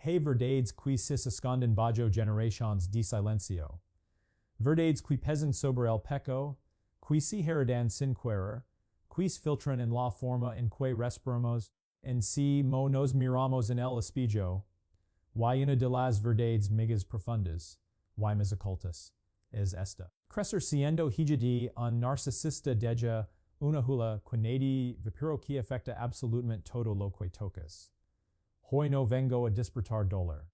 Hey verdades qui sis esconden bajo generaciones de silencio. Verdades qui pesan sobre el peco, qui si heridan sin querer, quis filtran en la forma en que respiramos, en si mo nos miramos en el espejo. Y una de las verdades migas profundas, y más ocultas, es esta. Crecer siendo hija de un narcisista deja una hula quinedi vipiro que afecta absolutamente todo lo que tocas. Hoy no vengo a despertar dolor.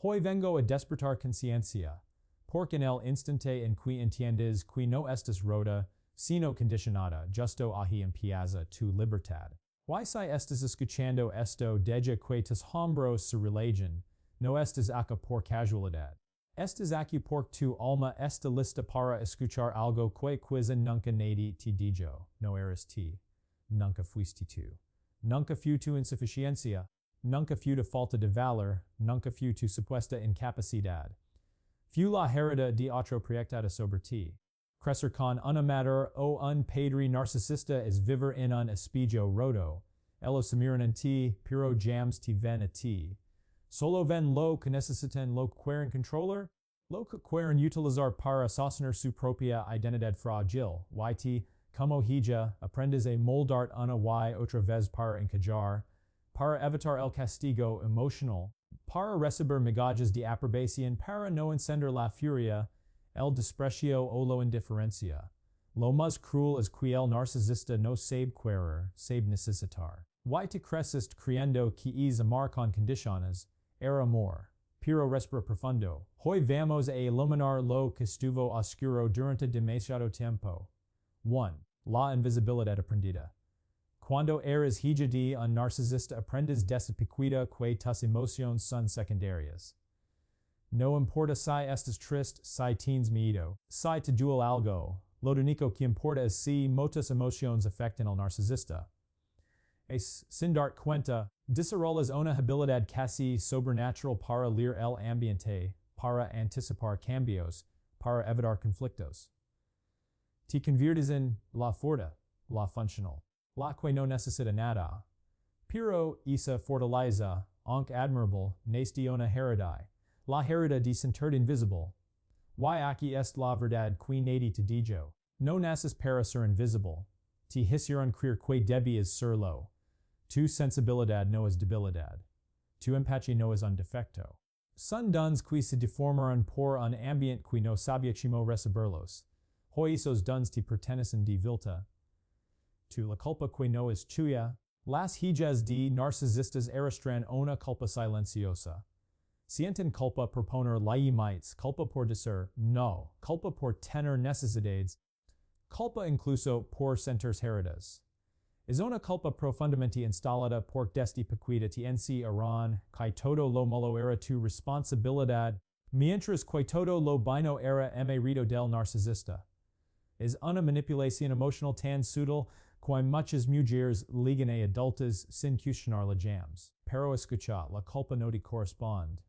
Hoy vengo a despertar conciencia, porque en el instante en que entiendes que no estás rota, sino condicionada, justo ahí empieza tu libertad. Y si estás escuchando esto deja que tus hombros se relajan, no estás acá por casualidad. Estás aquí porque tu alma está lista para escuchar algo que quizá nunca nadie te dijo. No eres ti. Nunca fuiste tú. Nunca fue tu insuficiencia. Nunca fue tu falta de valor. Nunca fue tu supuesta incapacidad. Fue la herida de otro proyectada sobre ti. Crecer con una madre o un padre narcisista es vivir en un espejo roto. Ellos se miran en ti, pero jams te ven a ti. Solo ven lo que necesitan lo que quieren controlar, lo que quieren utilizar para sostener su propia identidad frágil. Y como hija, aprendes a moldar una y otra vez para encajar, para evitar el castigo emocional, para recibir migajas de aprobación, para no encender la furia, el desprecio o la indiferencia. Lo más cruel es que el narcisista no sabe querer, sabe necesitar. Y te creciste creyendo que es amar con condiciones, era amor. Pero respira profundo. Hoy vamos a iluminar lo que estuvo oscuro durante demasiado tiempo. 1. La invisibilidad aprendida. Cuando eres hija de un narcisista aprendes desapicuida que tus emociones son secundarias. No importa si estás triste, si tienes miedo, si te duele algo, lo único que importa es si muchas emociones afectan al narcisista. Es, sin dar cuenta, desarrollas una habilidad casi sobrenatural para leer el ambiente, para anticipar cambios, para evitar conflictos. Te conviertes en la fuerte, la funcional, la que no necesita nada. Pero esa fortaleza, aunque admirable, nace de una herida, la herida de sentirte invisible. Y aquí es la verdad que nadie te dijo. No naces para ser invisible. Te hicieron creer que debías serlo. Tu sensibilidad no es debilidad. Tu empatía no es un defecto. Son dones que se deformaron por un ambiente que no sabía cómo recibirlos. Hoy esos dones te pertenecen de vuelta. Tu la culpa que no es tuya. Las hijas de narcisistas arrastran una culpa silenciosa. Sienten culpa por poner límites, culpa por decir no, culpa por tener necesidades, culpa incluso por sentirse heridas. Es una culpa profundamente instalada por desde pequeña te enseñaron que todo lo malo era tu responsabilidad, mientras que todo lo bueno era mérito del narcisista. Es una manipulación emocional tan sutil que muchas mujeres ligan a adultez sin cuestionar las jams. Pero escucha, la culpa no te corresponde.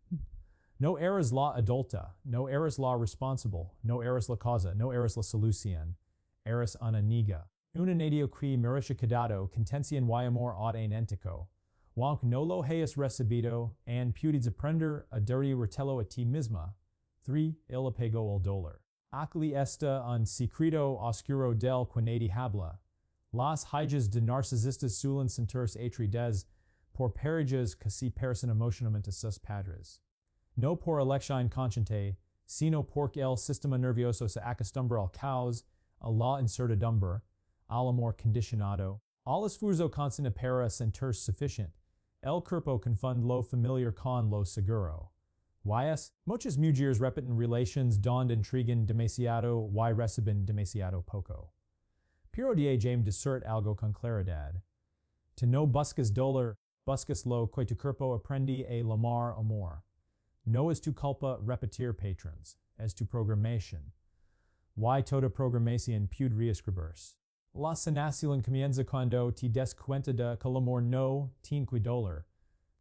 No eres la adulta, no eres la responsable, no eres la causa, no eres la solución. Eres una niña. Un nadio que merece cuidado, contención y amor auténtico. Aunque no lo hayas recibido, and puedes aprender a derivártelo a ti misma. 3. El apego al dolor. Aquí está un secreto oscuro del que nadie habla. Las hijas de narcisistas suelen sentirse atraídas por parejas que se parecen emocionalmente a sus padres. No por elección consciente, sino porque el sistema nervioso se acostumbra al caos, a la incertidumbre, al amor condicionado, al esfuerzo constante para sentirse suficiente. El cuerpo confunde lo familiar con lo seguro. Muchas mujeres repiten relaciones donde intrigan demasiado y reciben demasiado poco. Pero de decir algo con claridad. Te no buscas dolor, buscas lo que tu cuerpo aprende a llamar amor. No es tu culpa repetir patrons, es tu programación. Y toda programación puede reescribirse. La sanación comienza cuando te des cuenta de que el amor no tiene dolor,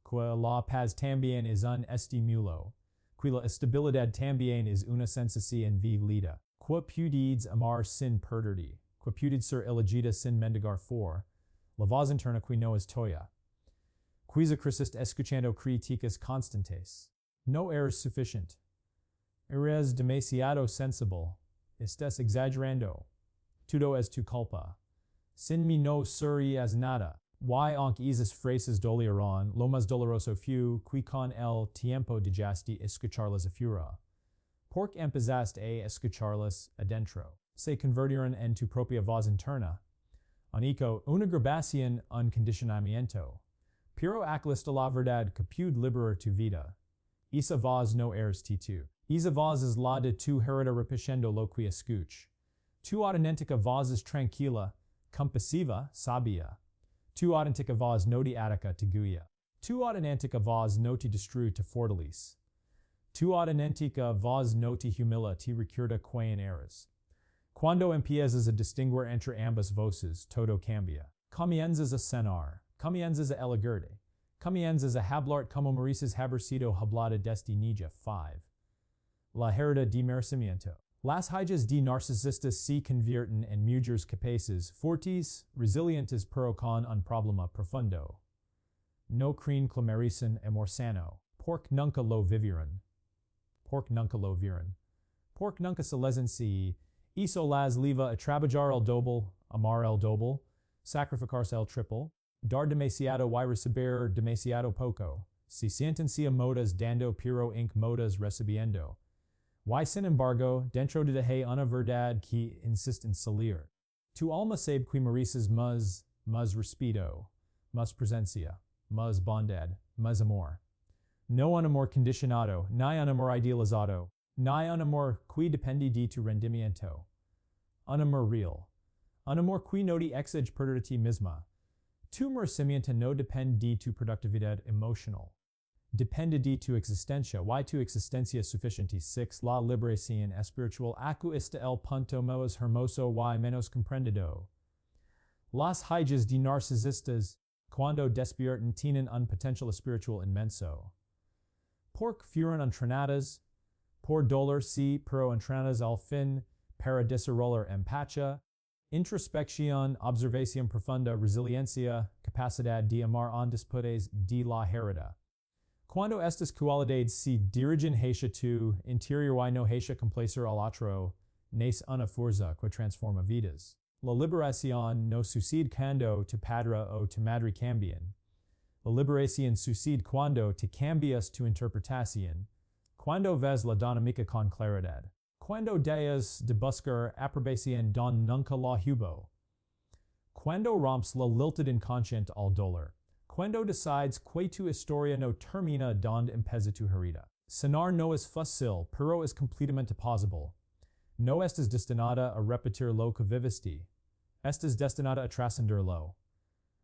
que la paz también es un estímulo, que la estabilidad también es una sensación válida, que puedes amar sin perderte, que puedes ser elegida sin mendigar for, la voz interna que no es tuya, Quizá Christ escuchando críticas constantes. No eres suficient. Eres demasiado sensible. Estás exagerando. Todo es tu culpa. Sin mí no serías nada. Y aunque esas frases dolieron, lo más doloroso fue que con el tiempo dejaste escucharlas afuera. Porque empezaste a escucharlas adentro. Se convirtieron en tu propia voz interna. Único, una grabación, un condicionamiento. Pero aclista la verdad que puede liberar tu vida. Esa voz no eres tú. Esa voz es la de tu herida repitiendo lo que escuch. Tu auténtica voz es tranquila, compasiva, sabia. Tu auténtica voz no te ataca, te guía. Tu auténtica voz no te destruye, te fortalece. Tu auténtica voz no te humilla, te recuerda quién eres. Cuando empiezas a distinguir entre ambas voces, todo cambia. Comienzas a cenar. Comienzas a elegirte. Comienzas a hablar como Maurices haber sido hablada desde niña. 5. La herida de merecimiento. Las hijas de narcisistas se convierten en mujeres capaces, fortes, resilientes pero con un problema profundo. No creen que merecen amor sano. Porque nunca lo vivieron. Porque nunca lo vieron. Porque nunca se les enseñó. Hizo las leva a trabajar el doble, amar el doble, sacrificarse el triple, dar demasiado y recibir demasiado poco. Se sienten modas dando pero modas recibiendo. Y sin embargo, dentro de una verdad que insiste en salir. Tu alma sabe que mereces más respeto, más presencia, más bondad, más amor. No un amor condicionado, ni un amor idealizado, ni un amor que depende de tu rendimiento. Un amor real. Un amor que no te exige perder ti misma. Tu merecimiento no depende de tu productividad emocional. Depende de tu existencia y tu existencia suficiente. 6. La liberación espiritual. Acu está el punto más hermoso y menos comprendido. Las hijas de narcisistas, cuando despiertan, tienen un potencial espiritual inmenso. Porque fueron entrenadas, por dolor sí, pero entrenadas al fin, para desarrollar empatia, introspección, observación profunda, resiliencia, capacidad de amar después de la herida. Cuando estas cualidades se dirigen hacia tu interior y no hacia complacer al otro, nace una fuerza que transforma vidas. La liberación no sucede cuando tu padre o tu madre cambian. La liberación sucede cuando te cambias tu interpretación, cuando ves la dinámica con claridad, cuando dejas de buscar aprobación don nunca la hubo, cuando rompes la lealtad inconsciente al dolor, cuando decides que tu historia no termina donde empieza tu herida. Sanar no es fácil, pero es completamente posible. No estás destinada a repetir lo que viviste. Estás destinada a trascenderlo.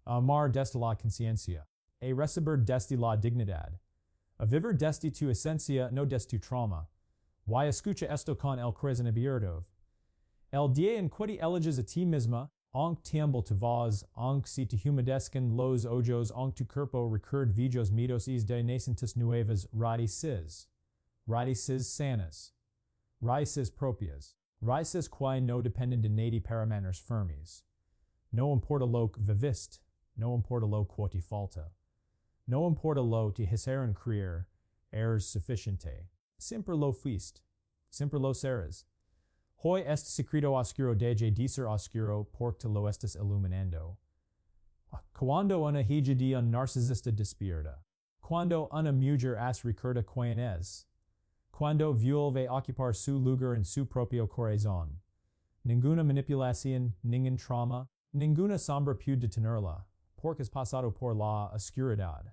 A amar desde la conciencia. A recibir desde la dignidad. A vivir desde tu esencia, no desde tu trauma. Y escucha esto con el corazón abierto. El día en que te eliges a ti misma, aunque tiemble tu voz, aunque se te humedezcan los ojos, aunque tu cuerpo recuerde viejos mitos de nacientes nuevas raíces sanas, raíces propias, raíces que no dependen de nadie para mantenerse firmes. No importa lo que viviste, no importa lo que te falta, no importa lo que te hicieron creer, eres suficiente. Siempre lo fuiste, siempre lo serás. Hoy este secreto oscuro deja de ser oscuro porque lo estás iluminando. Cuando una hija de un narcisista despierta. Cuando una mujer recuerda quién es. Cuando vuelve a ocupar su lugar en su propio corazón. Ninguna manipulación, ningún trauma, ninguna sombra puede detenerla, porque es pasado por la oscuridad.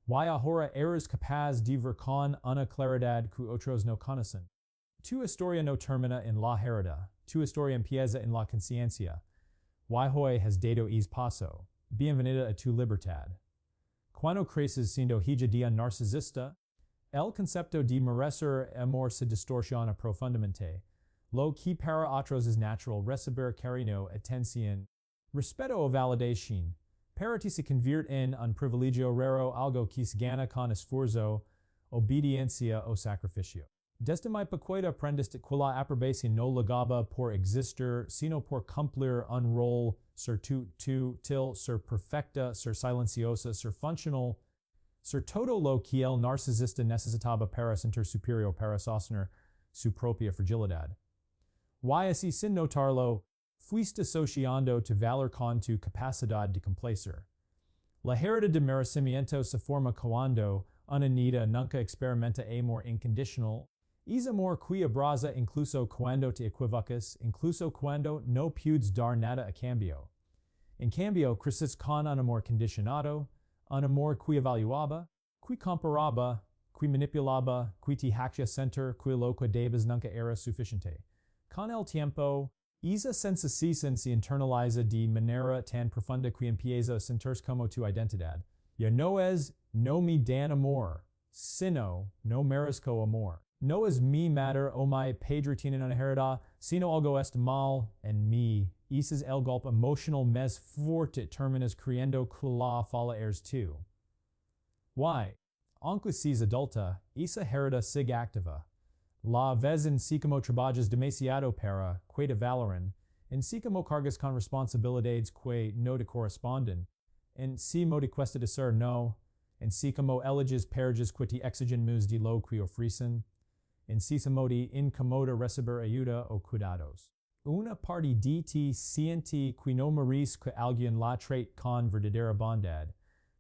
Y ahora eres capaz de ver con una claridad que otros no conocen. Tu historia no termina en la herida, tu historia empieza en la conciencia. Y hoy has dado paso. Bienvenida a tu libertad. Cuando creces siendo hija de un narcisista, el concepto de merecer amor se distorsiona profundamente. Lo que para otros es natural, recibir cariño, atención, respeto o validación, para ti se convierte en un privilegio raro, algo que se gana con esfuerzo, obediencia o sacrificio. Desde pequeña aprendiste quila aprobación no legaba por existir, sino por cumplir un rol, ser til, ser perfecta, ser silenciosa, ser funcional, ser todo lo que el narcisista necesitaba para sentir superior para sostener su propia fragilidad. Y así sin notarlo, fuiste asociando tu valor con tu capacidad de complacer. La herida de merecimiento se forma cuando una niña nunca experimenta amor incondicional. Es amor que abraza incluso cuando te equivocas, incluso cuando no puedes dar nada a cambio. En cambio, creces con un amor condicionado, un amor que evaluaba, que comparaba, que manipulaba, que te hacía sentir que lo que dabas nunca era suficiente. Con el tiempo, esa sensación se internaliza de manera tan profunda que empieza a sentirse como tu identidad. Ya no es, no me dan amor, sino, no merezco amor. No es mi madre o mi padre tienen una herida, sino algo está mal en mí. Ese es el golpe emocional más fuerte terminas creyendo que la falla eres tú. Why? Aunque seas adulta, esa herida sigue activa. La vez en si como trabajas demasiado para que te valoren, en si como cargas con responsabilidades que no te corresponden, en si mo te cuesta decir no, en si como eliges perges que te exigen más de lo que ofrecen, en si como te incomoda recibir ayuda o cuidados. Una parte de ti siente que no merece que alguien la trate con verdadera bondad.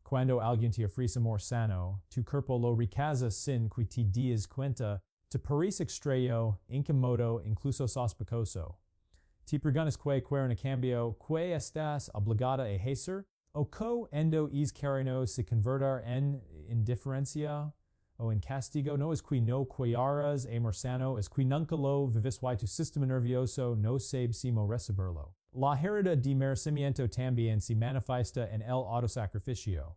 Cuando alguien te ofrece amor sano, tu cuerpo lo rechaza sin que te des cuenta. Te parece extraño, incómodo, incluso sospechoso. Te preguntas que en cambio, que estás obligada a hacer, o que endo es queriendo se convertir en indiferencia o en castigo. No es que no quieras amor sano, es que nunca lo vives y tu sistema nervioso no sabe cómo recibirlo. La herida de merecimiento también se manifiesta en el autosacrificio.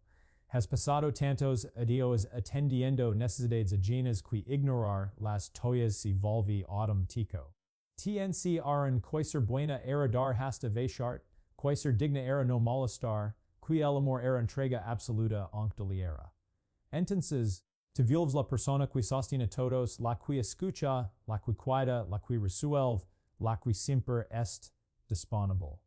Has pasado tantos adios atendiendo necesidades ajenas que ignorar las tuyas se volve automático. TNC en que ser buena era dar hasta vechart, que ser digna era no molestar, que el amor era entrega absoluta aunque doliera. Entonces, te vuelves la persona que sostiene todos, la que escucha, la que cuida, la que resuelve, la que siempre est disponible.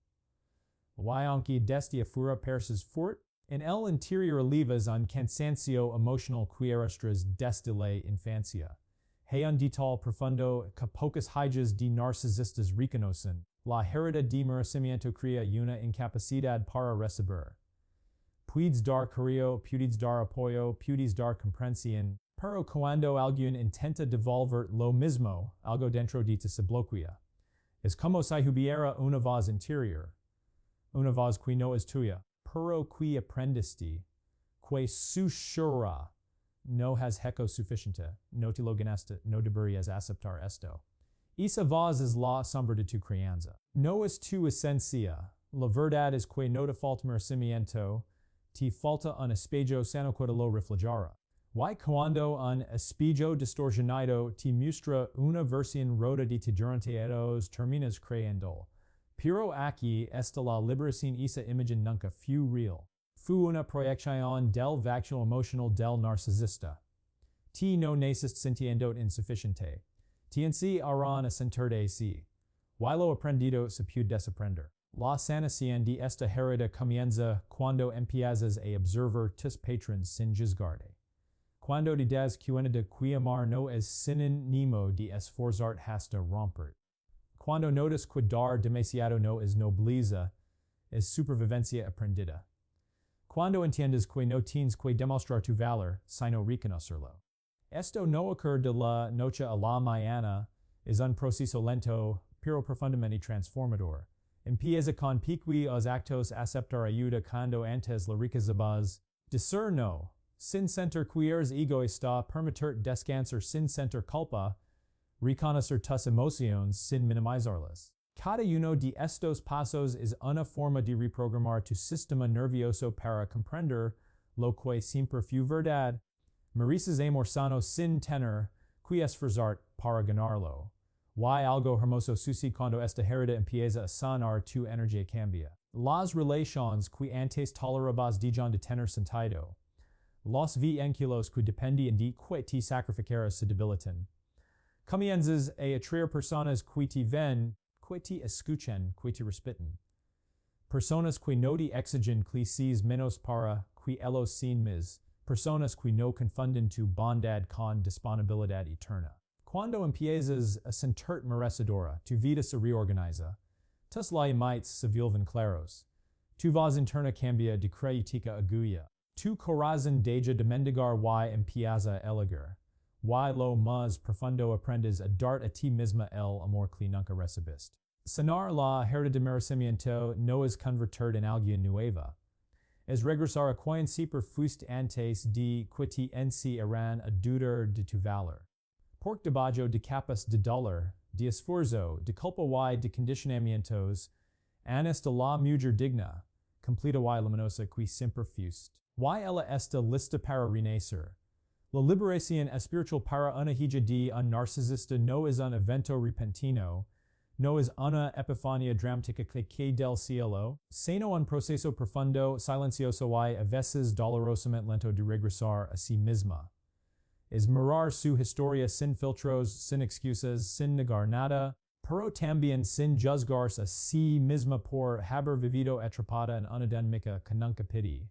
Y aunque desde afuera pareces fort, en el interior livas un cansancio emocional que arrastras desde la infancia. Hay un detalle profundo que pocas hijas de narcisistas reconocen. La herida de merecimiento crea una incapacidad para recibir. Puedes dar cariño, puedes dar apoyo, puedes dar comprensión, pero cuando alguien intenta devolver lo mismo, algo dentro de ti se bloquea. Es como si hubiera una voz interior. Una voz que no es tuya. Pero que aprendiste, que susurra, no has eco suficiente, no te lo ganaste, no deberías aceptar esto. Esa voz es la sombra de tu crianza. No es tu esencia. La verdad es que no te falta merecimiento, te falta un espejo sano que lo reflejara. Y cuando un espejo distorsionado te muestra una versión rota de ti durante esos terminas creyendo. Pero aquí está la liberación esa imagen nunca fue real. Fue una proyección del vacío emocional del narcisista. Ti no naces sintiendo insuficiente. Ti en si harán a sentirte así. Y lo aprendido se puede desaprender. La sanación de esta herida comienza cuando empiezas a observar tus patrons sin juzgarte. Cuando te das cuenta de que amar no es sinónimo de esforzarte hasta romper. Cuando notas que dar demasiado no es nobleza, es supervivencia aprendida. Cuando entiendes que no tienes que demostrar tu valor, sino reconocerlo. Esto no ocurre de la noche a la mañana, es un proceso lento, pero profundamente transformador. Empieza con pequeños actos aceptar ayuda cuando antes la rechazabas. Decir no, sin sentir que eres egoísta, permitir descansar sin sentir culpa, reconocer tus emociones sin minimizarlas. Cada uno de estos pasos es una forma de reprogramar tu sistema nervioso para comprender lo que siempre fue verdad. Mereces amor sano sin tener que esforzarte para ganarlo. Y algo hermoso sucede cuando esta herida empieza a sanar tu energía cambia. Las relaciones que antes tolerabas dejan de tener sentido. Los vínculos que dependían de que te sacrificaras se debilitan. Comienzas a atraer personas que te ven, que te escuchen, que te respeten. Personas que no te exigen que seas menos para que ellos sin mis. Personas que no confunden tu bondad con disponibilidad eterna. Cuando empiezas a sentirte merecedora, tu vida se reorganiza. Tus límites se vuelven claros. Tu voz interna cambia de crítica agulla. Tu corazón deja de mendigar y empieza a elegir. Y lo más profundo aprendes a darte a ti misma el amor que nunca recibiste. Sanar la herida de merecimiento no es convertir en alguien nueva. Es regresar a quien siempre fuiste antes de que te encierran a dudar de tu valor. Porque debajo de capas de dolor, de esfuerzo, de culpa y de condicionamientos, anesta la mujer digna, completa y luminosa que siempre fuiste. Y ella está lista para renacer. La liberación espiritual para una hija de un narcisista no es un evento repentino, no es una epifanía dramática que cae del cielo, sino un proceso profundo, silencioso y a veces dolorosamente lento de regresar a sí misma. Es mirar su historia sin filtros, sin excusas, sin negar nada, pero también sin juzgarse a sí misma por haber vivido atrapada en una dinámica que nunca pide.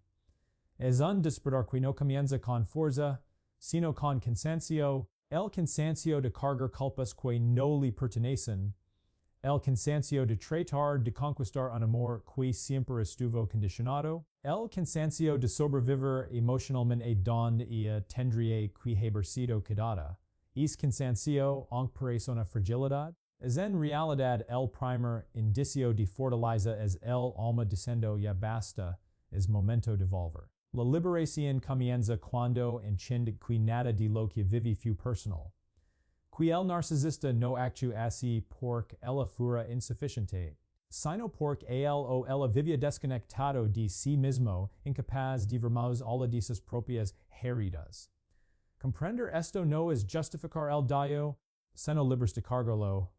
Es un despertar que no comienza con fuerza, sino con cansancio, el cansancio de cargar culpas que no le pertenecen, el cansancio de tratar de conquistar un amor que siempre estuvo condicionado, el cansancio de sobrevivir emocionalmente donde ella tendría que haber sido quedada. Es cansancio, aunque parece una fragilidad, es en realidad el primer indicio de fortaleza es el alma diciendo ya basta, es momento de volver. La liberación comienza cuando entiende que nada de lo que vive fue personal. Que el narcisista no actúa así porque ella fuera insuficiente, sino porque él o ella vivía desconectado de sí mismo, incapaz de ver más allá de sus propias heridas. Comprender esto no es justificar el daño, sino libres de cargarlo,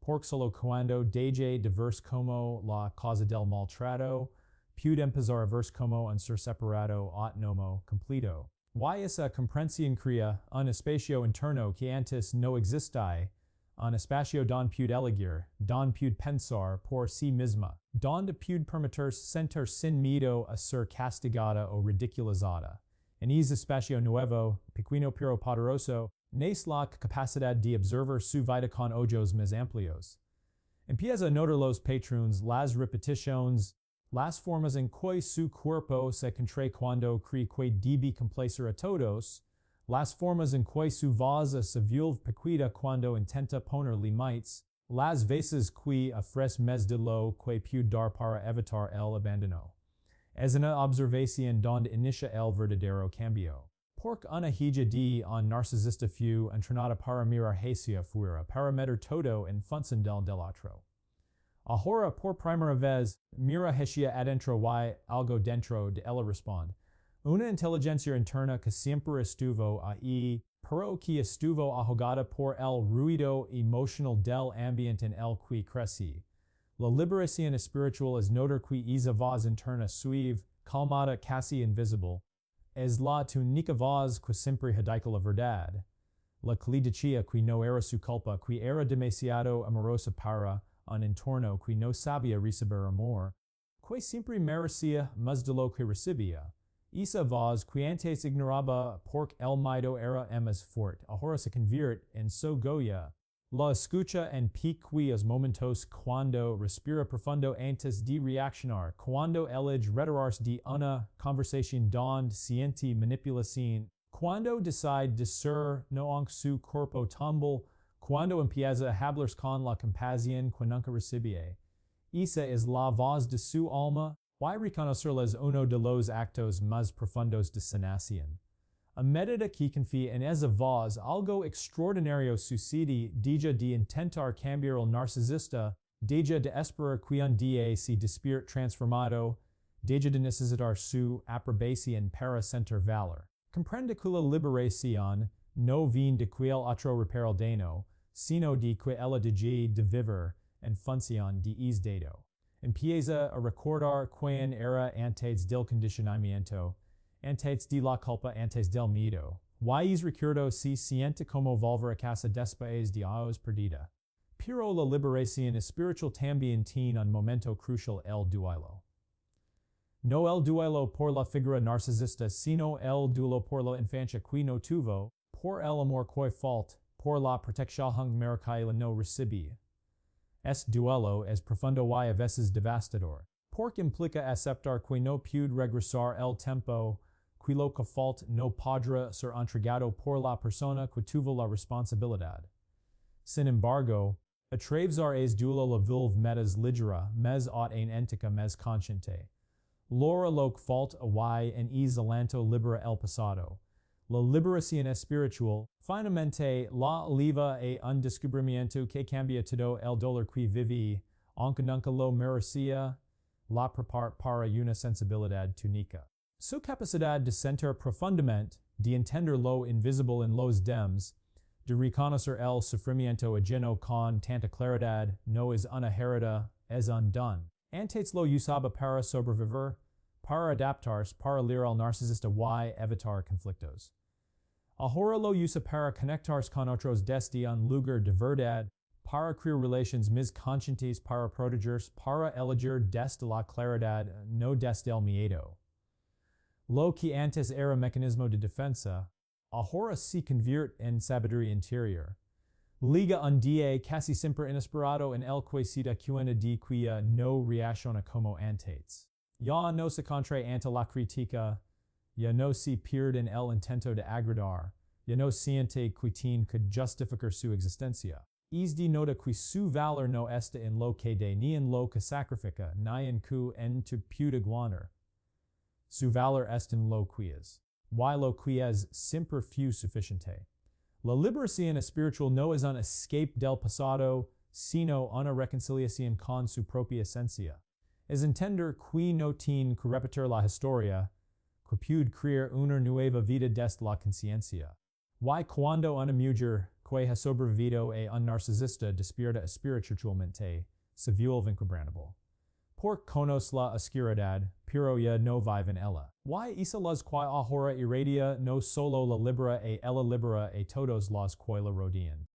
porque solo cuando deje de verse como la causa del maltrato, puede empezar a verse como un ser separado autónomo completo. Y esa comprensión crea un espacio interno que antes no existía, un espacio donde puede elegir, donde puede pensar por sí misma, donde puede permitirse sentir sin miedo a ser castigada o ridiculizada. En ese espacio nuevo, pequeño pero poderoso, nace la capacidad de observar su vida con ojos más amplios. Empieza a notar los patrones, las repeticiones, las formas en que su cuerpo se contrae cuando cree que debe complacer a todos, las formas en que su voz se vuelve pequeña cuando intenta poner límites, las veces que ofrece más de lo que puede dar para evitar el abandono. Es una observación donde inicia el verdadero cambio. Porque una hija de un narcisista fue entrenada para mirar hacia fuera, para meter todo en función del otro. Ahora por primera vez, mira hacia adentro y algo dentro de ella responde. Una inteligencia interna que siempre estuvo ahí, pero que estuvo ahogada por el ruido emocional del ambiente en el que crecí. La liberación espiritual es notar que esa voz interna suave, calmada, casi invisible, es la única voz que siempre indica la verdad. La que le decía que no era su culpa, que era demasiado amorosa para un entorno que no sabía recibir amor, que siempre merecía más de lo que recibía. Esa voz que antes ignoraba porque el miedo era más fuerte, ahora se convierte en su Goya. La escucha en pequeños momentos cuando respira profundo antes de reaccionar, cuando elige retirarse de una conversación donde siente manipulación, cuando decide de ser no aunque su cuerpo tumble, cuando empieza a hablar con la compasión que nunca recibe. Esa es la voz de su alma, y reconocerla es uno de los actos más profundos de sanación. A medida que confía en esa voz, algo extraordinario sucede, deja de intentar cambiar el narcisista, deja de esperar que un día se despierte transformado, deja de necesitar su aprobación para sentir valor. Comprende que la liberación no viene de que el otro repara el daño, sino de que ella deja de vivir en función de ese daño. Empieza a recordar quién era antes del condicionamiento, antes de la culpa, antes del miedo. Y es recuerdo se siente como volver a casa después de años perdida. Pero la liberación espiritual también tiene un momento crucial el duelo. No el duelo por la figura narcisista, sino el duelo por la infancia que no tuvo, por el amor que falta, por la protección mercai no recibí. Es duelo es profundo y a veces devastador, porque implica aceptar que no puede regresar el tiempo, que lo que falta no podrá ser entregado por la persona que tuvo la responsabilidad. Sin embargo, atravesar es duelo la vulve metas ligera, mes ot ein entica mes consciente. Lora lo que falta y en es alanto libera el pasado. La liberación espiritual, finalmente, la oliva e un descubrimiento que cambia todo el dolor que viví, aunque nunca lo merecía, la prepara para una sensibilidad túnica. Su capacidad de sentir profundamente, de entender lo invisible en los demás, de reconocer el sufrimiento ajeno con tanta claridad, no es una herida, es un don. Antes lo usaba para sobrevivir, para adaptarse, para leer al narcisista y evitar conflictos. Ahora lo usa para conectarse con otros desde un lugar de verdad, para crear relaciones más conscientes, para protegerse, para elegir desde la claridad, no desde el miedo. Lo que antes era mecanismo de defensa, ahora se convierte en sabiduría interior. Liga un día casi siempre inesperado en el que se da cuenta de que no reacciona como antes. Ya no se contra ante la crítica, ya no se pierde en el intento de agradar, ya no siente que tiene que justificar su existencia. Es de nota que su valor no está en lo que da ni en lo que sacrifica, ni en que en tu puede ganar. Su valor está en lo que es. Y lo que es siempre fue suficiente. La liberación espiritual no es un escape del pasado, sino una reconciliación con su propia esencia. Es entender que no tiene que repetir la historia, que puede crear una nueva vida desde la conciencia. Y cuando una mujer que ha sobrevivido a un narcisista despierta espiritualmente, se vuelve inquebrantable. Por conoce la oscuridad, pero ya no vive en ella. Y isa las que ahora irradia no solo la libera e ella libera a todos los que la rodean.